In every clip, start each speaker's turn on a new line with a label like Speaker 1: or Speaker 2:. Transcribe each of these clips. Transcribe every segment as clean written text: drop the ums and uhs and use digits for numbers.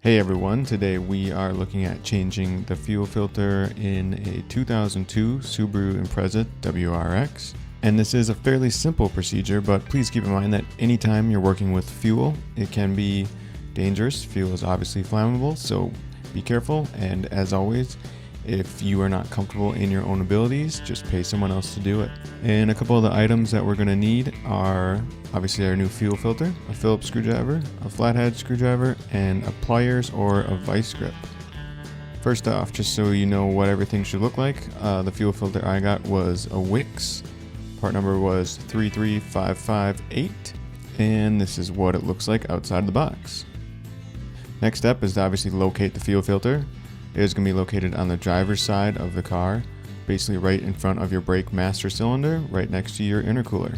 Speaker 1: Hey everyone, today we are looking at changing the fuel filter in a 2002 Subaru Impreza WRX. And this is a fairly simple procedure, but please keep in mind that anytime you're working with fuel, it can be dangerous. Fuel is obviously flammable, so be careful. And as always, if you are not comfortable in your own abilities, just pay someone else to do it. And a couple of the items that we're going to need are obviously our new fuel filter, a Phillips screwdriver, a flathead screwdriver, and a pliers or a vice grip. First off, just so you know what everything should look like, the fuel filter I got was a WRX. Part number was 33558, and this is what it looks like outside the box. Next step is to obviously locate the fuel filter. It is going to be located on the driver's side of the car, basically right in front of your brake master cylinder, right next to your intercooler.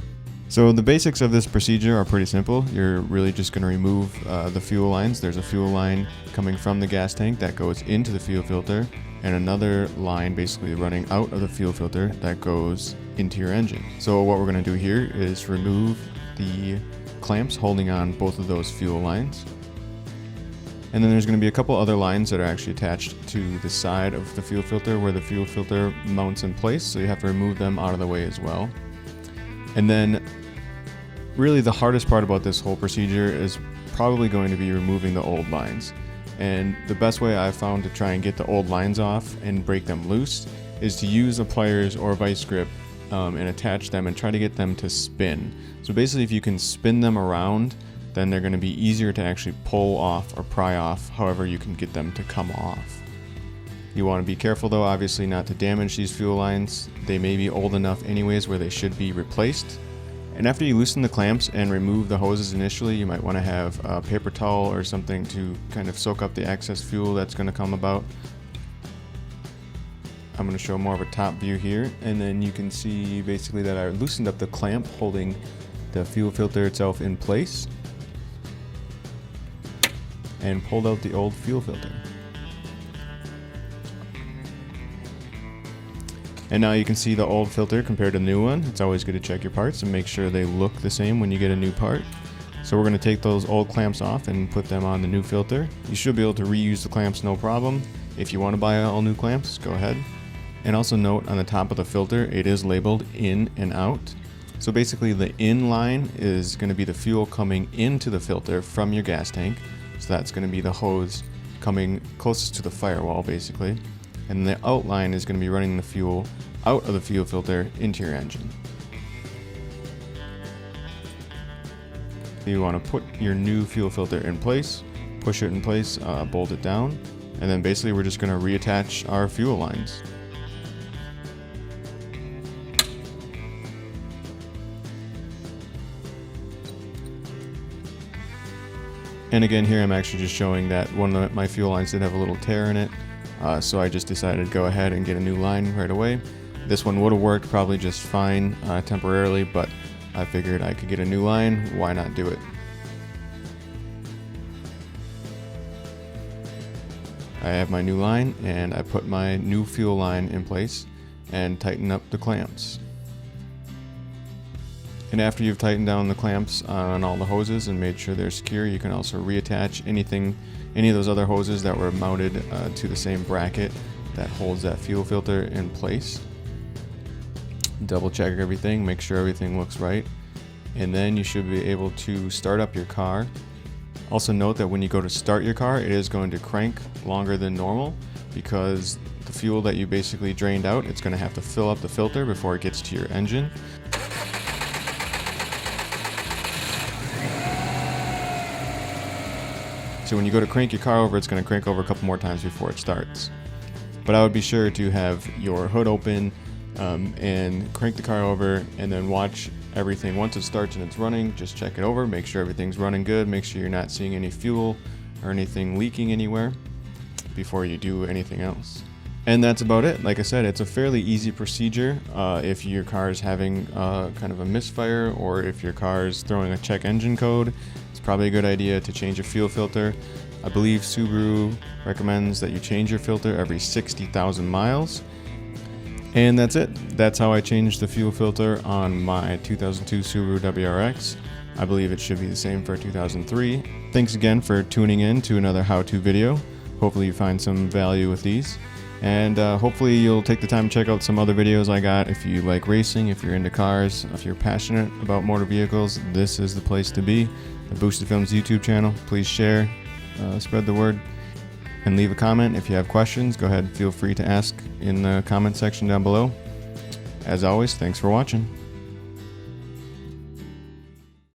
Speaker 1: So the basics of this procedure are pretty simple. You're really just going to remove the fuel lines. There's a fuel line coming from the gas tank that goes into the fuel filter, and another line basically running out of the fuel filter that goes into your engine. So what we're going to do here is remove the clamps holding on both of those fuel lines. And then there's going to be a couple other lines that are actually attached to the side of the fuel filter where the fuel filter mounts in place, so you have to remove them out of the way as well. And then really the hardest part about this whole procedure is probably going to be removing the old lines. And the best way I've found to try and get the old lines off and break them loose is to use a pliers or vice grip and attach them and try to get them to spin. So basically if you can spin them around, then they're going to be easier to actually pull off or pry off, however you can get them to come off. You want to be careful though, obviously, not to damage these fuel lines. They may be old enough anyways where they should be replaced. And after you loosen the clamps and remove the hoses initially, you might want to have a paper towel or something to kind of soak up the excess fuel that's going to come about. I'm going to show more of a top view here, and then you can see basically that I loosened up the clamp holding the fuel filter itself in place and pulled out the old fuel filter. And now you can see the old filter compared to the new one. It's always good to check your parts and make sure they look the same when you get a new part. So we're going to take those old clamps off and put them on the new filter. You should be able to reuse the clamps no problem. If you want to buy all new clamps, go ahead. And also note on the top of the filter, it is labeled in and out. So basically the in line is going to be the fuel coming into the filter from your gas tank. So that's going to be the hose coming closest to the firewall basically. And the outline is going to be running the fuel out of the fuel filter into your engine. You want to put your new fuel filter in place, push it in place, bolt it down, and then basically we're just going to reattach our fuel lines. And again, here I'm actually just showing that one of my fuel lines did have a little tear in it, so I just decided to go ahead and get a new line right away. This one would have worked probably just fine temporarily, but I figured I could get a new line, why not do it? I have my new line, and I put my new fuel line in place and tighten up the clamps. And after you've tightened down the clamps on all the hoses and made sure they're secure, you can also reattach any of those other hoses that were mounted to the same bracket that holds that fuel filter in place. Double check everything, make sure everything looks right, and then you should be able to start up your car. Also note that when you go to start your car, it is going to crank longer than normal because the fuel that you basically drained out, it's going to have to fill up the filter before it gets to your engine. So when you go to crank your car over, it's going to crank over a couple more times before it starts. But I would be sure to have your hood open and crank the car over, and then watch everything. Once it starts and it's running, just check it over, make sure everything's running good, make sure you're not seeing any fuel or anything leaking anywhere before you do anything else. And that's about it. Like I said, it's a fairly easy procedure. If your car is having kind of a misfire, or if your car is throwing a check engine code, it's probably a good idea to change a fuel filter. I believe Subaru recommends that you change your filter every 60,000 miles. And that's it. That's how I changed the fuel filter on my 2002 Subaru WRX. I believe it should be the same for 2003. Thanks again for tuning in to another how-to video. Hopefully you find some value with these. And hopefully you'll take the time to check out some other videos I got. If you like racing, if you're into cars, if you're passionate about motor vehicles, this is the place to be. The Boosted Films YouTube channel. Please share, spread the word, and leave a comment. If you have questions, go ahead, feel free to ask in the comment section down below. As always, thanks for watching.